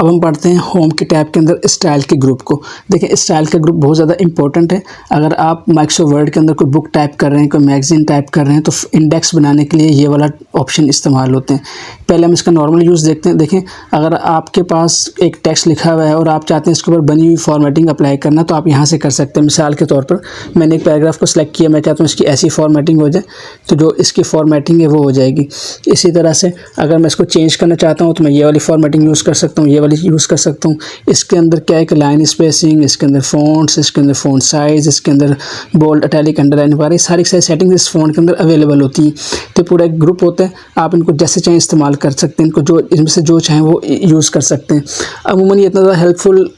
अब हम पढ़ते हैं होम के टैब के अंदर स्टाइल के ग्रुप को। देखिए स्टाइल का ग्रुप बहुत ज़्यादा इंपॉर्टेंट है। अगर आप माइक्रोसॉफ्ट वर्ड के अंदर कोई बुक टाइप कर रहे हैं, कोई मैगज़ीन टाइप कर रहे हैं, तो इंडेक्स बनाने के लिए ये वाला ऑप्शन इस्तेमाल होते हैं। पहले हम इसका नॉर्मल यूज़ देखते हैं। देखें, अगर आपके पास एक टेक्स्ट लिखा हुआ है और आप चाहते हैं इसके ऊपर बनी हुई फॉर्मेटिंग अप्लाई करना, तो आप यहाँ से कर सकते हैं। मिसाल के तौर पर मैंने एक पैराग्राफ को सिलेक्ट किया, मैं चाहता हूँ इसकी ऐसी फॉर्मेटिंग हो जाए, तो जो इसकी फॉर्मेटिंग है वो हो जाएगी। इसी तरह से अगर मैं इसको चेंज करना चाहता हूँ तो मैं ये वाली फॉर्मेटिंग यूज़ कर सकता हूँ, ये वाली यूज़ कर सकता हूँ। इसके अंदर क्या है कि लाइन स्पेसिंग, इसके अंदर फ़ॉन्ट्स, इसके अंदर फ़ॉन्ट साइज़, इसके अंदर बोल्ड, इटैलिक, अंडरलाइन वगैरह सारी सेटिंग्स इस फ़ॉन्ट के अंदर अवेलेबल होती है। तो पूरा एक ग्रुप होता है, आप इनको जैसे चाहें इस्तेमाल कर सकते हैं, इनको जो इनमें से जो चाहें वो यूज़ कर सकते हैं। अमूमन ये इतना ज़्यादा हेल्पफुल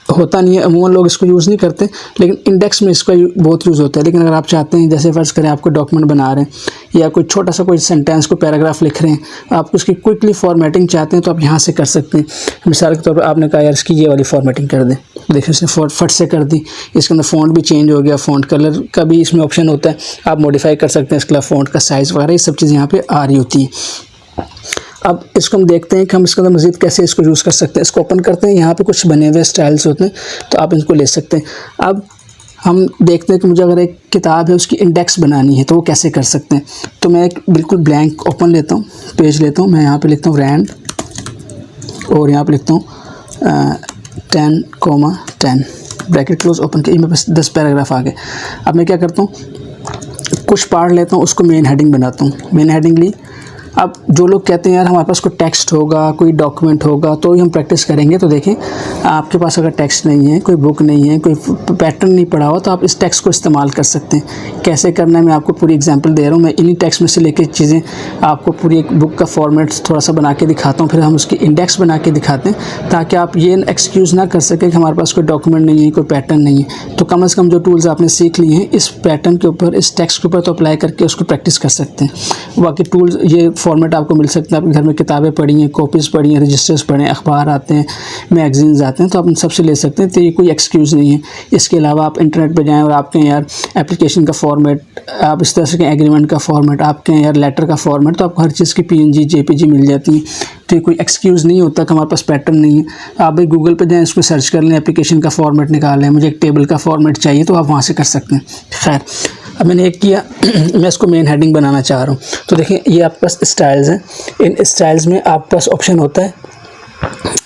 होता नहीं है, अमूमन लोग इसको यूज़ नहीं करते, लेकिन इंडेक्स में इसका बहुत यूज़ होता है। लेकिन अगर आप चाहते हैं, जैसे फ़र्ज़ करें आपको डॉक्यूमेंट बना रहे हैं या कोई छोटा सा कोई सेंटेंस को पैराग्राफ लिख रहे हैं, आप उसकी क्विकली फॉर्मेटिंग चाहते हैं, तो आप यहाँ से कर सकते हैं। मिसाल के तौर पर आपने कहा यार इसकी ये वाली फॉर्मेटिंग कर दें, देखिए इसने फट से कर दी। इसके अंदर फ़ॉन्ट भी चेंज हो गया, फ़ॉन्ट कलर का भी इसमें ऑप्शन होता है, आप मॉडिफाई कर सकते हैं। इसके अलावा फ़ॉन्ट का साइज़ वगैरह ये सब चीज़ यहाँ पर आ रही होती है। अब इसको हम देखते हैं कि हम इसके अंदर मज़ीद कैसे इसको यूज़ कर सकते हैं। इसको ओपन करते हैं, यहाँ पे कुछ बने हुए स्टाइल्स होते हैं, तो आप इनको ले सकते हैं। अब हम देखते हैं कि मुझे अगर एक किताब है उसकी इंडेक्स बनानी है तो वो कैसे कर सकते हैं। तो मैं एक बिल्कुल ब्लैंक ओपन लेता हूँ, पेज लेता हूँ, मैं यहाँ पे लिखता हूँ रैंड और यहाँ पे लिखता हूँ 10,10 ब्रैकेट क्लोज ओपन के, मेरे पास 10 पैराग्राफ आ गए। अब मैं क्या करता हूँ, कुछ पार्ट लेता हूँ, उसको मेन हेडिंग बनाता हूँ। मेन हेडिंग ली। अब जो लोग कहते हैं यार हमारे पास कोई टेक्स्ट होगा, कोई डॉक्यूमेंट होगा तो ही हम प्रैक्टिस करेंगे, तो देखें आपके पास अगर टेक्स्ट नहीं है, कोई बुक नहीं है, कोई पैटर्न नहीं पढ़ा हो, तो आप इस टेक्स्ट को इस्तेमाल कर सकते हैं। कैसे करना है मैं आपको पूरी एग्जांपल दे रहा हूँ। मैं इन्हीं टेक्स्ट में से लेके चीज़ें आपको पूरी एक बुक का फॉर्मेट थोड़ा सा बना के दिखाता हूँ, फिर हम उसकी इंडेक्स बना के दिखाते हैं, ताकि आप ये एक्सक्यूज़ ना कर सकें कि हमारे पास कोई डॉक्यूमेंट नहीं है, कोई पैटर्न नहीं है। तो कम से कम जो टूल्स आपने सीख लिए हैं इस पैटर्न के ऊपर, इस टेक्स्ट के ऊपर तो अप्लाई करके उसको प्रैक्टिस कर सकते हैं। बाकी टूल्स ये फॉर्मेट आपको मिल सकते हैं। आपके घर में किताबें पढ़ी हैं, कॉपीज़ पढ़ी हैं, रजिस्टर्स पढ़े हैं, अखबार आते हैं, मैगजीन्स आते हैं, तो आप उन सबसे ले सकते हैं। तो ये कोई एक्सक्यूज़ नहीं है। इसके अलावा आप इंटरनेट पे जाएं और आपके यार एप्लीकेशन का फॉर्मेट, आप इस तरह से एग्रीमेंट का फॉर्मेट, आपके यार लेटर का फॉर्मेट, तो आपको हर चीज़ की PNG JPG मिल जाती है। तो ये कोई एक्सक्यूज़ नहीं होता कि हमारे पास पैटर्न नहीं है। आप भाई गूगल पे जाएँ, उसमें सर्च कर लें, एप्लीकेशन का फॉर्मेट निकालें, मुझे एक टेबल का फॉर्मेट चाहिए, तो आप वहाँ से कर सकते हैं। खैर, अब मैंने एक किया, मैं इसको मेन हेडिंग बनाना चाह रहा हूँ। तो देखें ये आपके पास स्टाइल्स हैं। इन स्टाइल्स में आपके पास ऑप्शन होता है,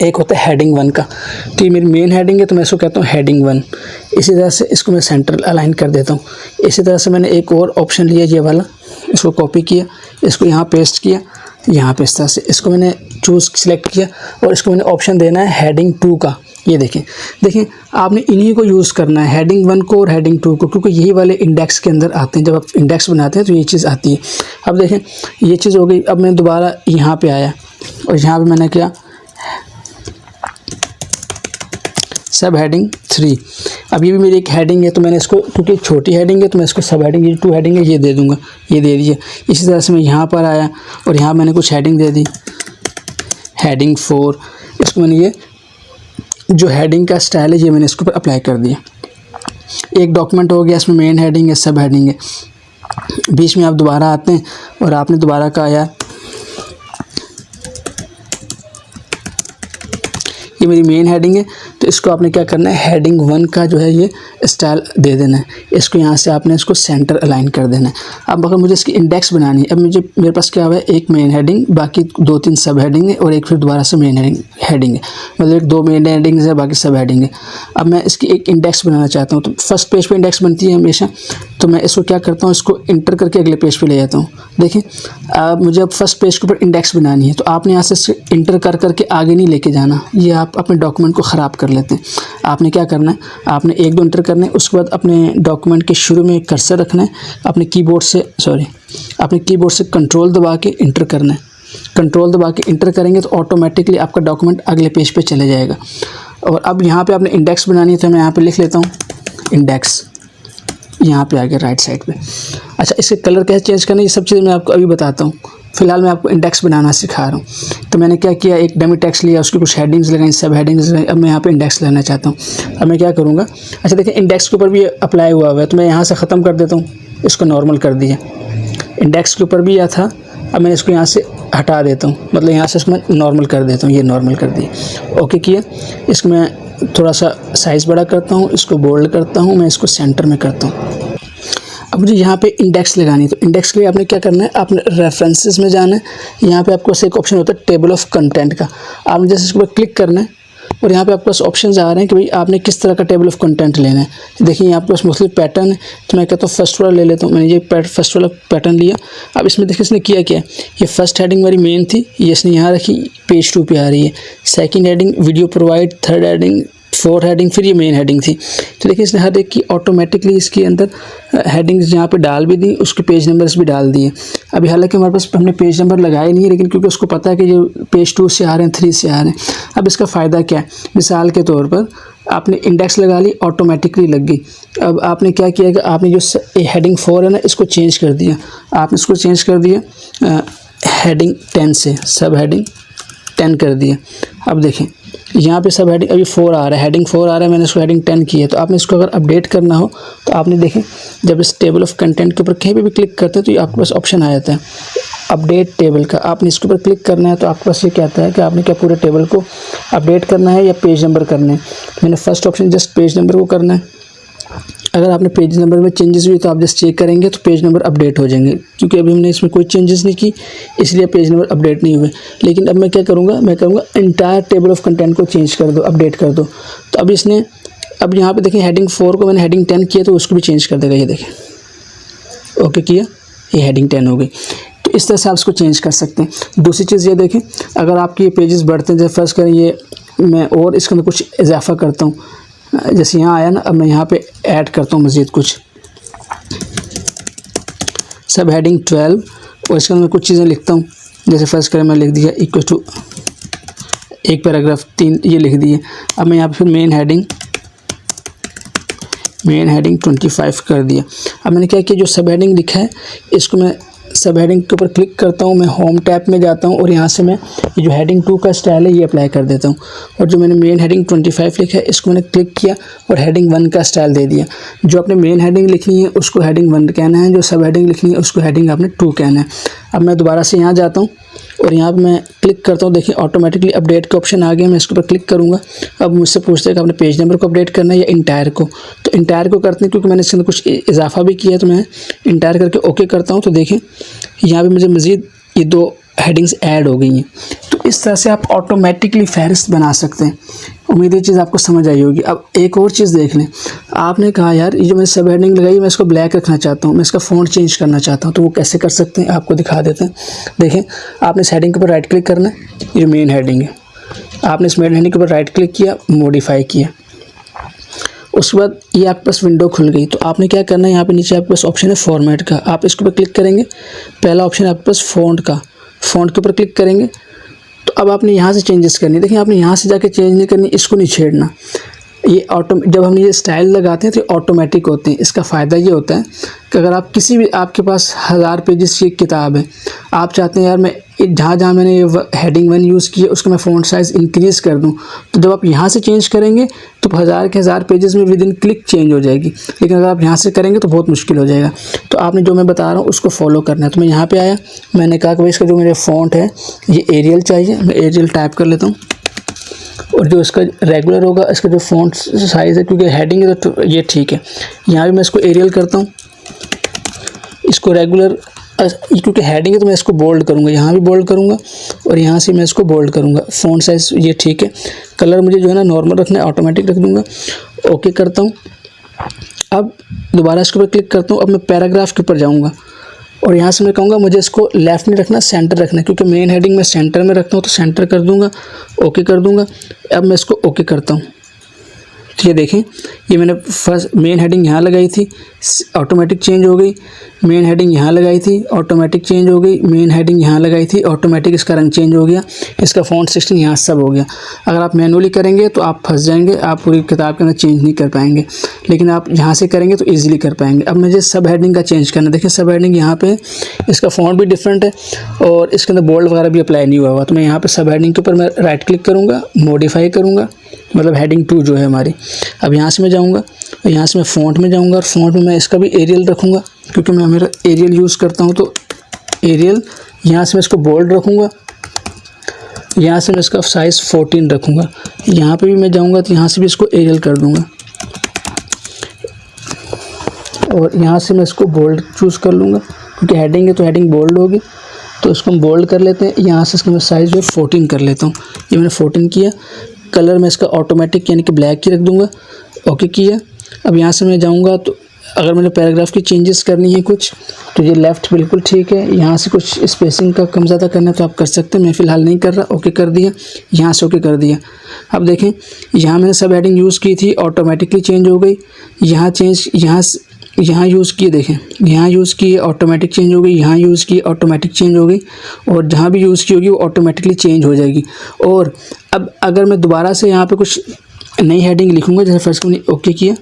एक होता है हेडिंग 1 का। तो ये मेरी मेन हेडिंग है, तो मैं इसको कहता हूँ हेडिंग 1। इसी तरह से इसको मैं सेंटर अलाइन कर देता हूँ। इसी तरह से मैंने एक और ऑप्शन लिया, ये वाला, इसको कॉपी किया, इसको यहाँ पेस्ट किया, यहाँ पे इस तरह से इसको मैंने सिलेक्ट किया और इसको मैंने ऑप्शन देना है हेडिंग 2 का। ये देखें आपने इन्हीं को यूज़ करना है, हेडिंग 1 को और हेडिंग 2 को, क्योंकि यही वाले इंडेक्स के अंदर आते हैं। जब आप इंडेक्स बनाते हैं तो ये चीज़ आती है। अब देखें ये चीज़ हो गई। अब मैं दोबारा यहाँ पे आया और यहाँ पे मैंने क्या, सब हेडिंग 3। अब ये भी मेरी एक हेडिंग है, तो मैंने इसको, क्योंकि छोटी हेडिंग है तो मैं इसको सब हेडिंग, ये 2 हेडिंग है ये दे दूँगा, ये दे दीजिए। इसी तरह से मैं यहाँ पर आया और यहाँ मैंने कुछ हेडिंग दे दी, हेडिंग 4। इसको मैंने ये जो हेडिंग का स्टाइल है ये मैंने इसके ऊपर अप्लाई कर दिया। एक डॉक्यूमेंट हो गया, इसमें मेन हेडिंग है, सब हेडिंग है। बीच में आप दोबारा आते हैं और आपने दोबारा कहा यार ये मेरी मेन हेडिंग है, तो इसको आपने क्या करना है, हेडिंग 1 का जो है ये स्टाइल दे देना है। इसको यहाँ से आपने इसको सेंटर अलाइन कर देना है। अब अगर मुझे इसकी इंडेक्स बनानी है, अब मेरे पास क्या हुआ है, एक मेन हेडिंग, बाकी 2-3 सब हेडिंग है और एक फिर दोबारा से मेन हेडिंग है, मतलब 2 मेन हेडिंग्स है, बाकी सब हेडिंग है। अब मैं इसकी एक इंडेक्स बनाना चाहता हूँ, तो फर्स्ट पेज पे इंडेक्स बनती है हमेशा, तो मैं इसको क्या करता हूँ, इसको इंटर करके अगले पेज पे ले जाता हूँ। देखें अब मुझे अब फर्स्ट पेज के ऊपर इंडेक्स बनानी है, तो आपने यहाँ से इंटर कर करके आगे नहीं लेके जाना, ये आप अपने डॉक्यूमेंट को ख़राब कर लेते हैं। आपने क्या करना है, आपने 1-2 इंटर करने, उसके बाद अपने डॉक्यूमेंट के शुरू में कर्सर रखना है, अपने कीबोर्ड से कंट्रोल दबा के इंटर करना है। कंट्रोल दबा के इंटर करेंगे तो ऑटोमेटिकली आपका डॉक्यूमेंट अगले पेज पे चले जाएगा। और अब यहाँ पे आपने इंडेक्स बनानी है, तो मैं यहाँ पे लिख लेता हूँ इंडेक्स, यहाँ पे आ गया राइट साइड पे। अच्छा, इसके कलर कैसे चेंज करना है ये सब चीज़ें मैं आपको अभी बताता हूँ। फ़िलहाल मैं आपको इंडेक्स बनाना सिखा रहा हूँ। तो मैंने क्या किया, एक डमी टेक्स्ट लिया, उसकी कुछ हेडिंग्स लगाई, सब हेडिंग्स लगाई। अब मैं यहाँ पे इंडेक्स लेना चाहता हूँ। अब मैं क्या करूँगा, अच्छा देखिए इंडेक्स के ऊपर भी अप्लाई हुआ है, तो मैं यहाँ से ख़त्म कर देता हूँ, इसको नॉर्मल कर दिया। इंडेक्स के ऊपर भी यह था, अब मैंने इसको यहाँ से हटा देता हूँ, मतलब यहाँ से इसको मैं नॉर्मल कर देता हूँ, ये नॉर्मल कर दिया, ओके किया। इसको मैं थोड़ा सा साइज़ बड़ा करता हूँ, इसको बोल्ड करता हूँ, मैं इसको सेंटर में करता हूँ। अब मुझे यहाँ पे इंडेक्स लगानी है, तो इंडेक्स के लिए आपने क्या करना है, आपने रेफरेंसेस में जाना है। यहाँ पे आपके पास एक ऑप्शन होता है टेबल ऑफ कंटेंट का, आपने जैसे इसके ऊपर क्लिक करना है और यहाँ पे आपके पास ऑप्शन आ रहे हैं कि भाई आपने किस तरह का टेबल ऑफ कंटेंट लेना है। देखिए यहाँ पे पास मोस्टली पैटर्न है, तो मैं कहता हूँ फर्स्ट वाला ले लेता हूँ। मैंने ये फर्स्ट वाला पैटर्न लिया। अब इसमें देखिए इसने किया क्या, ये फर्स्ट हेडिंग मेरी मेन थी, ये इसने यहाँ रखी, पेज 2 पे आ रही है। Second heading video provide, third heading, fourth heading, फिर ये मेन हेडिंग थी। तो देखिए इसने हर एक की ऑटोमेटिकली इसके अंदर हेडिंग्स यहाँ पे डाल भी दी, उसके पेज नंबर्स भी डाल दिए। अभी हालांकि हमारे पास हमने पेज नंबर लगाए नहीं है, लेकिन क्योंकि उसको पता है कि जो पेज 2 से आ रहे हैं, 3 से आ रहे हैं। अब इसका फ़ायदा क्या है, मिसाल के तौर पर आपने इंडेक्स लगा ली, ऑटोमेटिकली लग गई। अब आपने क्या किया कि आपने जो हेडिंग 4 है ना, इसको चेंज कर दिया। आपने इसको चेंज कर दिया हेडिंग 10 से सब हेडिंग 10 कर दिया। अब देखें यहाँ पे सब हेडिंग अभी 4 आ रहा है, हेडिंग 4 आ रहा है, मैंने इसको हेडिंग 10 की है। तो आपने इसको अगर अपडेट करना हो तो आपने देखें जब इस टेबल ऑफ कंटेंट के ऊपर कहीं पे भी क्लिक करते हैं तो ये आपके पास ऑप्शन आ जाता है अपडेट टेबल का। आपने इसके ऊपर क्लिक करना है तो आपके पास ये कहता है कि आपने क्या पूरे टेबल को अपडेट करना है या पेज नंबर करना है। मैंने first option just page number को करना है। अगर आपने पेज नंबर में चेंजेस हुई तो आप जस्ट चेक करेंगे तो पेज नंबर अपडेट हो जाएंगे, क्योंकि अभी हमने इसमें कोई चेंजेस नहीं की इसलिए पेज नंबर अपडेट नहीं हुए। लेकिन अब मैं क्या करूँगा, मैं करूँगा इंटायर टेबल ऑफ कंटेंट को चेंज कर दो, अपडेट कर दो। तो अब इसने अब यहाँ पे देखें हेडिंग 4 को मैंने हेडिंग 10 किया तो उसको भी चेंज कर देगा। ये देखें ओके किया, ये हेडिंग 10 हो गई। तो इस तरह से आप इसको चेंज कर सकते हैं। दूसरी चीज़ ये देखें, अगर आपके ये पेजेस बढ़ते हैं, जैसे फर्ज करें ये मैं और इसके अंदर कुछ इजाफा करता हूँ, जैसे यहाँ आया ना, अब मैं यहाँ पे ऐड करता हूँ मज़ीद कुछ सब हेडिंग 12 और इसके अंदर मैं कुछ चीज़ें लिखता हूँ। जैसे फर्स्ट करें मैं लिख दिया इक्वल टू एक पैराग्राफ 3 ये लिख दिए। अब मैं यहाँ पे फिर मेन हेडिंग 25 कर दिया। अब मैंने क्या किया, जो सब हेडिंग लिखा है इसको मैं सब हेडिंग के ऊपर क्लिक करता हूँ, मैं होम टैब में जाता हूँ और यहाँ से मैं ये जो हेडिंग 2 का स्टाइल है ये अप्लाई कर देता हूँ। और जो मैंने मेन हेडिंग 25 लिखा है इसको मैंने क्लिक किया और हेडिंग 1 का स्टाइल दे दिया। जो आपने मेन हेडिंग लिखनी है उसको हेडिंग 1 कहना है, जो सब हेडिंग लिखनी है उसको हेडिंग आपने 2 कहना है। अब मैं दोबारा से यहाँ जाता हूँ और यहाँ पर मैं क्लिक करता हूँ, देखिए ऑटोमेटिकली अपडेट का ऑप्शन आ गया। मैं इसके ऊपर क्लिक करूँगा। अब मुझसे पूछते हैं कि आपने पेज नंबर को अपडेट करना है या इंटायर को। तो इंटायर को करते हैं क्योंकि मैंने इसके अंदर कुछ इजाफा भी किया है, तो मैं इंटायर करके ओके करता हूँ। तो देखें यहाँ पे मुझे मज़ीद ये 2 हेडिंग्स ऐड हो गई हैं। तो इस तरह से आप ऑटोमेटिकली फहरिस्त बना सकते हैं। उम्मीद है ये चीज़ आपको समझ आई होगी। अब एक और चीज़ देख लें, आपने कहा यार ये जो मैंने सब हेडिंग लगाई मैं इसको ब्लैक रखना चाहता हूँ, मैं इसका फ़ॉन्ट चेंज करना चाहता हूँ, तो वो कैसे कर सकते हैं आपको दिखा देते हैं। देखें आपने इस हेडिंग के ऊपर राइट क्लिक करना है, ये जो मेन हेडिंग है, आपने इस मेन हेडिंग के ऊपर राइट क्लिक किया, मॉडिफाई किया, उसके बाद ये आपके पास विंडो खुल गई। तो आपने क्या करना है, यहाँ पे नीचे आपके पास ऑप्शन है फॉर्मेट का, आप इसके ऊपर क्लिक करेंगे। पहला ऑप्शन है आपके पास फ़ॉन्ट का, फ़ॉन्ट के ऊपर क्लिक करेंगे। तो अब आपने यहाँ से चेंजेस करनी है। देखिए आपने यहाँ से जाके चेंज नहीं करनी, इसको नहीं छेड़ना। ये जब हम ये स्टाइल लगाते हैं तो ऑटोमेटिक होते हैं। इसका फ़ायदा ये होता है कि अगर आप किसी भी आपके पास 1000 पेजेस की किताब है, आप चाहते हैं यार मैं जहाँ मैंने ये हेडिंग 1 यूज़ की है उसका मैं फ़ॉन्ट साइज़ इंक्रीज़ कर दूँ, तो जब आप यहाँ से चेंज करेंगे तो 1000 के 1000 पेजेस में विद इन क्लिक चेंज हो जाएगी। लेकिन अगर आप यहाँ से करेंगे तो बहुत मुश्किल हो जाएगा। तो आपने जो मैं बता रहा हूँ उसको फॉलो करना है। तो मैं यहाँ पे आया, मैंने कहा कि भाई इसका जो मेरे फ़ॉन्ट है ये एरियल चाहिए, मैं एरियल टाइप कर लेता हूँ। और जो इसका रेगुलर होगा, इसका जो फ़ॉन्ट साइज़ है क्योंकि हेडिंग है तो ये ठीक है। यहाँ भी मैं इसको एरियल करता हूँ, इसको रेगुलर क्योंकि हेडिंग है तो मैं इसको बोल्ड करूँगा, यहाँ भी बोल्ड करूँगा और यहाँ से मैं इसको बोल्ड करूँगा। फ़ॉन्ट साइज़ ये ठीक है। कलर मुझे जो है ना नॉर्मल रखना है, ऑटोमेटिक रख दूँगा, ओके करता हूँ। अब दोबारा इसके ऊपर क्लिक करता हूँ। अब मैं पैराग्राफ के ऊपर जाऊँगा और यहाँ से मैं कहूँगा मुझे इसको लेफ़्ट नहीं रखना, सेंटर रखना है, क्योंकि मेन हेडिंग मैं सेंटर में रखता हूँ तो सेंटर कर दूँगा, ओके कर दूँगा। अब मैं इसको ओके करता हूँ। तो ये देखें ये मैंने फर्स्ट मेन हेडिंग यहाँ लगाई थी, ऑटोमेटिक चेंज हो गई। मेन हेडिंग यहाँ लगाई थी, ऑटोमेटिक चेंज हो गई। मेन हेडिंग यहाँ लगाई थी, ऑटोमेटिक इसका रंग चेंज हो गया, इसका फ़ॉन्ट 16 यहाँ सब हो गया। अगर आप मैनुअली करेंगे तो आप फंस जाएंगे, आप पूरी किताब के अंदर चेंज नहीं कर पाएंगे, लेकिन आप यहाँ से करेंगे तो ईजिली कर पाएंगे। अब मुझे सब हेडिंग का चेंज करना है। देखिए सब हेडिंग यहाँ पे इसका फ़ॉन्ट भी डिफरेंट है और इसके अंदर बोल्ड वगैरह भी अप्लाई नहीं हुआ हुआ। तो मैं यहाँ पर सब हेडिंग के ऊपर मैं राइट क्लिक करूँगा, मॉडिफाई करूँगा, मतलब हेडिंग 2 जो है हमारी। अब यहाँ से मैं जाऊँगा और यहाँ से मैं फ़ॉन्ट में जाऊँगा और फ़ॉन्ट में मैं इसका भी एरियल रखूँगा, क्योंकि मैं मेरा एरियल यूज़ करता हूँ। तो एरियल यहाँ से मैं इसको बोल्ड रखूँगा, यहाँ से मैं इसका साइज़ 14 रखूँगा। यहाँ पे भी मैं जाऊँगा तो यहाँ से भी इसको एरियल कर दूँगा और यहाँ से मैं इसको बोल्ड चूज़ कर लूँगा क्योंकि हेडिंग है तो हेडिंग बोल्ड होगी, तो इसको हम बोल्ड कर लेते हैं। यहाँ से इसका मैं साइज़ जो है 14 कर लेता हूँ। ये मैंने 14 किया। कलर मैं इसका ऑटोमेटिक यानी कि ब्लैक ही रख दूँगा। ओके किया। अब यहाँ से मैं जाऊँगा तो अगर मैंने पैराग्राफ की चेंजेस करनी है कुछ तो ये लेफ़्ट बिल्कुल ठीक है। यहाँ से कुछ स्पेसिंग का कम ज़्यादा करना है तो आप कर सकते हैं, मैं फ़िलहाल नहीं कर रहा। ओके कर दिया, यहाँ से ओके कर दिया। अब देखें यहाँ मैंने सब हेडिंग यूज़ की थी, ऑटोमेटिकली चेंज हो गई। यहाँ यूज़ किए, देखें यहाँ यूज़ किए ऑटोमेटिक चेंज हो गई, यहाँ यूज़ किए ऑटोमेटिक चेंज हो गई और जहाँ भी यूज़ की होगी वो ऑटोमेटिकली चेंज हो जाएगी। और अब अगर मैं दोबारा से यहाँ पे कुछ नई हेडिंग लिखूँगा, जैसे फर्स्ट मैंने ओके किया,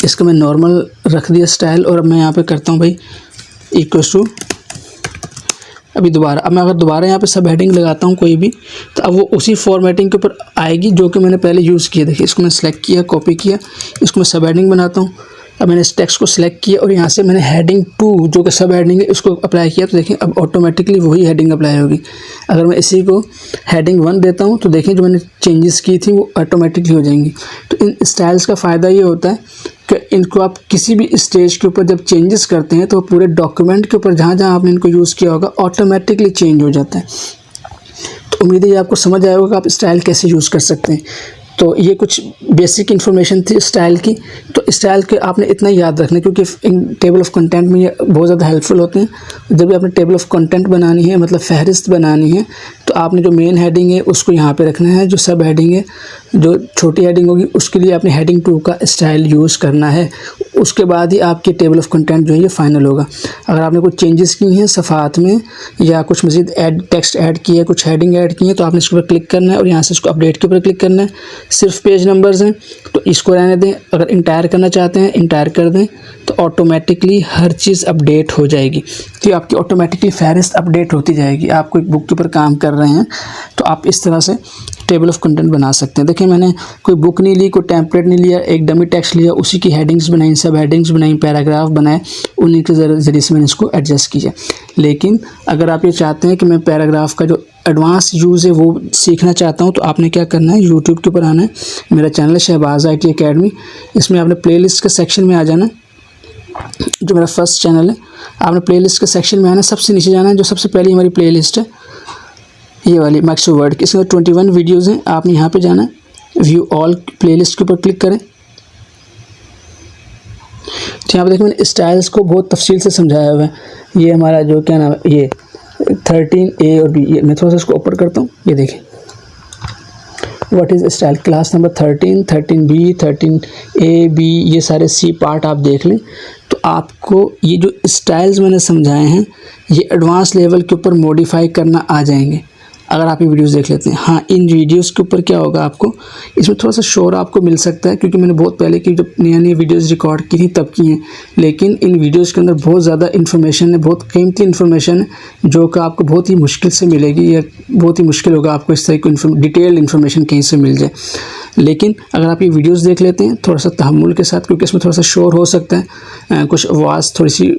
इसका मैं नॉर्मल रख दिया स्टाइल और अब मैं यहाँ पे करता हूँ भाई इक्वल्स टू, अभी दोबारा, अब मैं अगर दोबारा यहाँ पे सब हेडिंग लगाता हूँ कोई भी तो अब वो उसी फॉर्मेटिंग के ऊपर आएगी जो कि मैंने पहले यूज़ किया। देखिए इसको मैं सेलेक्ट किया, कॉपी किया, इसको मैं सब हेडिंग बनाता हूँ। अब मैंने इस टेक्स्ट को सिलेक्ट किया और यहाँ से मैंने हेडिंग 2 जो कि सब हेडिंग है उसको अप्लाई किया, तो देखें अब ऑटोमेटिकली वही हेडिंग अप्लाई होगी। अगर मैं इसी को हेडिंग 1 देता हूँ तो देखें जो मैंने चेंजेस की थी वो ऑटोमेटिकली हो जाएंगी। तो इन स्टाइल्स का फ़ायदा ये होता है कि इनको आप किसी भी स्टेज के ऊपर जब चेंजेस करते हैं तो पूरे डॉक्यूमेंट के ऊपर जहाँ जहाँ आपने इनको यूज़ किया होगा ऑटोमेटिकली चेंज हो जाता है। तो उम्मीद है ये आपको समझ आएगा कि आप स्टाइल कैसे यूज़ कर सकते हैं। तो ये कुछ बेसिक इन्फॉर्मेशन थी स्टाइल की। तो स्टाइल के आपने इतना याद रखना क्योंकि इन टेबल ऑफ कंटेंट में ये बहुत ज़्यादा हेल्पफुल होते हैं। जब भी आपने टेबल ऑफ कंटेंट बनानी है, मतलब फहरिस्त बनानी है, तो आपने जो मेन हेडिंग है उसको यहाँ पे रखना है, जो सब हेडिंग है, जो छोटी हेडिंग होगी उसके लिए आपने हेडिंग 2 का स्टाइल यूज़ करना है। उसके बाद ही आपकी टेबल ऑफ कंटेंट जो है ये फाइनल होगा। अगर आपने कुछ चेंजेस की हैं सफ़ात में या कुछ मज़ीद टेक्स्ट ऐड किया है, कुछ हेडिंग ऐड की है, तो आपने इसके ऊपर क्लिक करना है और यहाँ से इसको अपडेट के ऊपर क्लिक करना है। सिर्फ पेज नंबर्स हैं तो इसको रहने दें। अगर इंटायर करना चाहते हैं इंटायर कर दें तो ऑटोमेटिकली हर चीज़ अपडेट हो जाएगी। तो आपकी ऑटोमेटिकली फहरिस्त अपडेट होती जाएगी। आप कोई बुक के ऊपर काम कर रहे हैं तो आप इस तरह से टेबल ऑफ कंटेंट बना सकते हैं। देखिए मैंने कोई बुक नहीं ली, कोई टेम्पलेट नहीं लिया, एक डमी टेक्स्ट लिया, उसी की हेडिंग्स बनाई, सब हेडिंग्स बनाई, पैराग्राफ बनाए, उन्हीं के ज़रिए से मैंने इसको एडजस्ट किया। लेकिन अगर आप ये चाहते हैं कि मैं पैराग्राफ का जो एडवांस यूज़ है वो सीखना चाहता हूँ तो आपने क्या करना है, यूट्यूब के ऊपर आना है। मेरा चैनल है शहबाज IT अकेडमी, इसमें आपने प्लेलिस्ट के सेक्शन में आ जाना है। जो मेरा फर्स्ट चैनल है, आपने प्लेलिस्ट के सेक्शन में आना है, सबसे नीचे जाना है। जो सबसे पहली हमारी प्लेलिस्ट है ये वाली माइक्रोसॉफ्ट वर्ड की, इसमें 21 वीडियोज़ हैं। आपने यहाँ पे जाना है, व्यू ऑल प्लेलिस्ट के ऊपर क्लिक करें। तो यहाँ पे देखिए मैंने स्टाइल्स को बहुत तफसील से समझाया हुआ है। ये हमारा जो क्या नाम है, ये 13A और B, ये मैं थोड़ा सा इसको ऊपर करता हूँ। ये देखें what is style, class number 13, 13B, 13A, B, ये सारे C पार्ट आप देख लें तो आपको ये जो स्टाइल्स मैंने समझाए हैं ये एडवांस लेवल के ऊपर मॉडिफाई करना आ जाएंगे अगर आप ये वीडियोस देख लेते हैं। हाँ, इन वीडियोस के ऊपर क्या होगा, आपको इसमें थोड़ा सा शोर आपको मिल सकता है क्योंकि मैंने बहुत पहले की जब नई वीडियोस रिकॉर्ड की थी तब की हैं। लेकिन इन वीडियोस के अंदर बहुत ज़्यादा इन्फॉर्मेशन है, बहुत कीमती इन्फॉर्मेशन है जो कि आपको बहुत ही मुश्किल से मिलेगी या बहुत ही मुश्किल होगा आपको इस तरह की डिटेल्ड इन्फॉर्मेशन कहीं से मिल जाए। लेकिन अगर आप ये वीडियोस देख लेते हैं थोड़ा सा तहम्मुल के साथ, क्योंकि इसमें थोड़ा सा शोर हो सकता है, कुछ आवाज़ थोड़ी सी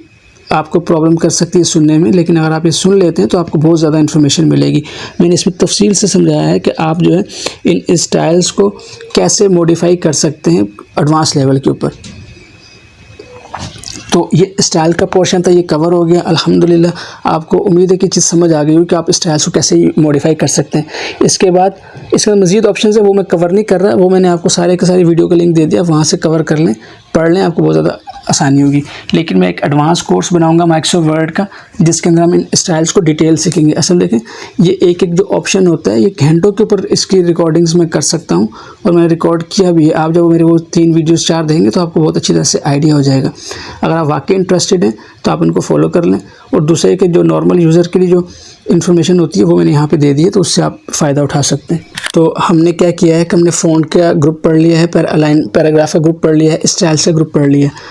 आपको प्रॉब्लम कर सकती है सुनने में, लेकिन अगर आप ये सुन लेते हैं तो आपको बहुत ज़्यादा इन्फॉर्मेशन मिलेगी। मैंने इसमें तफसील से समझाया है कि आप जो है इन स्टाइल्स को कैसे मॉडिफाई कर सकते हैं एडवांस लेवल के ऊपर। तो ये स्टाइल का पोर्शन था, ये कवर हो गया अल्हम्दुलिल्लाह। आपको उम्मीद है कि चीज़ समझ आ गई हो कि आप स्टाइल्स को कैसे मॉडिफाई कर सकते हैं। इसके बाद इसका मज़ीद ऑप्शन है वो मैं कवर नहीं कर रहा, वो मैंने आपको सारे के सारे वीडियो का लिंक दे दिया, वहाँ से कवर कर लें, पढ़ लें, आपको बहुत ज़्यादा आसानी होगी। लेकिन मैं एक एडवांस कोर्स बनाऊंगा माइक्रोसॉफ्ट वर्ड का जिसके अंदर हम इन स्टाइल्स को डिटेल सीखेंगे। असल देखें ये एक एक जो ऑप्शन होता है ये घंटों के ऊपर इसकी रिकॉर्डिंग्स मैं कर सकता हूँ और मैंने रिकॉर्ड किया भी है। आप जब मेरे वो 3 वीडियोस 4 देंगे तो आपको बहुत अच्छी तरह से आइडिया हो जाएगा। अगर आप वाकई इंटरेस्टेड हैं तो आप इनको फॉलो कर लें और दूसरे के जो नॉर्मल यूज़र के लिए जो इन्फॉर्मेशन होती है वो मैंने यहाँ पे दे दी है, तो उससे आप फ़ायदा उठा सकते हैं। तो हमने क्या किया है कि हमने फ़ॉन्ट का ग्रुप पढ़ लिया है, पैराग्राफ का ग्रुप पढ़ लिया है, स्टाइल्स का ग्रुप पढ़ लिया है।